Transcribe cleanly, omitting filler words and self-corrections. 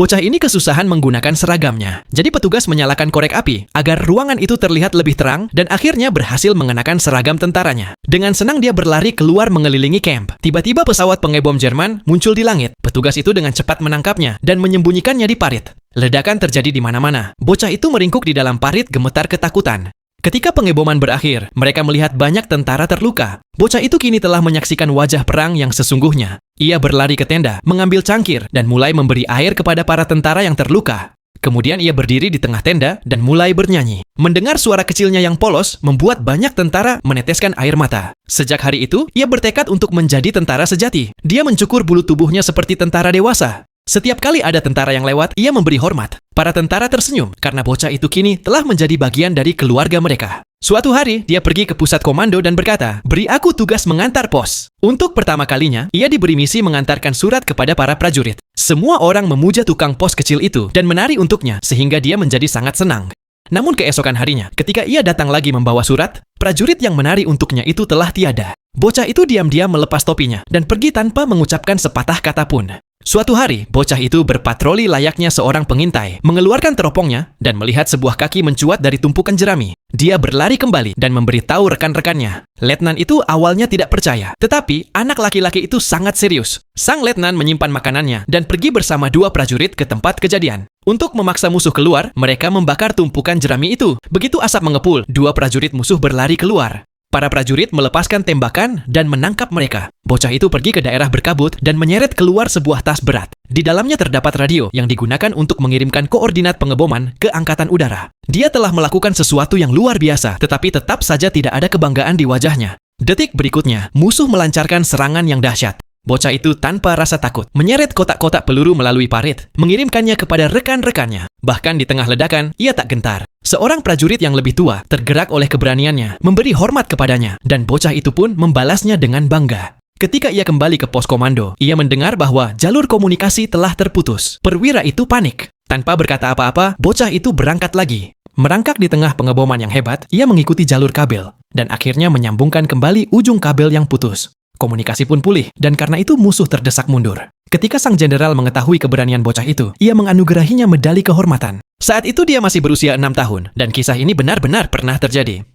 Bocah ini kesusahan menggunakan seragamnya. Jadi petugas menyalakan korek api agar ruangan itu terlihat lebih terang dan akhirnya berhasil mengenakan seragam tentaranya. Dengan senang dia berlari keluar mengelilingi camp. Tiba-tiba pesawat pengebom Jerman muncul di langit. Petugas itu dengan cepat menangkapnya dan menyembunyikannya di parit. Ledakan terjadi di mana-mana. Bocah itu meringkuk di dalam parit gemetar ketakutan. Ketika pengeboman berakhir, mereka melihat banyak tentara terluka. Bocah itu kini telah menyaksikan wajah perang yang sesungguhnya. Ia berlari ke tenda, mengambil cangkir, dan mulai memberi air kepada para tentara yang terluka. Kemudian ia berdiri di tengah tenda dan mulai bernyanyi. Mendengar suara kecilnya yang polos, membuat banyak tentara meneteskan air mata. Sejak hari itu, ia bertekad untuk menjadi tentara sejati. Dia mencukur bulu tubuhnya seperti tentara dewasa. Setiap kali ada tentara yang lewat, ia memberi hormat. Para tentara tersenyum karena bocah itu kini telah menjadi bagian dari keluarga mereka. Suatu hari, dia pergi ke pusat komando dan berkata, "Beri aku tugas mengantar pos." Untuk pertama kalinya, ia diberi misi mengantarkan surat kepada para prajurit. Semua orang memuja tukang pos kecil itu dan menari untuknya sehingga dia menjadi sangat senang. Namun keesokan harinya, ketika ia datang lagi membawa surat, prajurit yang menari untuknya itu telah tiada. Bocah itu diam-diam melepas topinya dan pergi tanpa mengucapkan sepatah kata pun. Suatu hari, bocah itu berpatroli layaknya seorang pengintai, mengeluarkan teropongnya dan melihat sebuah kaki mencuat dari tumpukan jerami. Dia berlari kembali dan memberitahu rekan-rekannya. Letnan itu awalnya tidak percaya, tetapi anak laki-laki itu sangat serius. Sang letnan menyimpan makanannya dan pergi bersama dua prajurit ke tempat kejadian. Untuk memaksa musuh keluar, mereka membakar tumpukan jerami itu. Begitu asap mengepul, dua prajurit musuh berlari keluar. Para prajurit melepaskan tembakan dan menangkap mereka. Bocah itu pergi ke daerah berkabut dan menyeret keluar sebuah tas berat. Di dalamnya terdapat radio yang digunakan untuk mengirimkan koordinat pengeboman ke angkatan udara. Dia telah melakukan sesuatu yang luar biasa, tetapi tetap saja tidak ada kebanggaan di wajahnya. Detik berikutnya, musuh melancarkan serangan yang dahsyat. Bocah itu tanpa rasa takut menyeret kotak-kotak peluru melalui parit, mengirimkannya kepada rekan-rekannya. Bahkan di tengah ledakan, ia tak gentar. Seorang prajurit yang lebih tua tergerak oleh keberaniannya, memberi hormat kepadanya, dan bocah itu pun membalasnya dengan bangga. Ketika ia kembali ke pos komando, ia mendengar bahwa jalur komunikasi telah terputus. Perwira itu panik. Tanpa berkata apa-apa, bocah itu berangkat lagi. Merangkak di tengah pengeboman yang hebat, ia mengikuti jalur kabel, dan akhirnya menyambungkan kembali ujung kabel yang putus. Komunikasi pun pulih, dan karena itu musuh terdesak mundur. Ketika sang jenderal mengetahui keberanian bocah itu, ia menganugerahinya medali kehormatan. Saat itu dia masih berusia 6 tahun, dan kisah ini benar-benar pernah terjadi.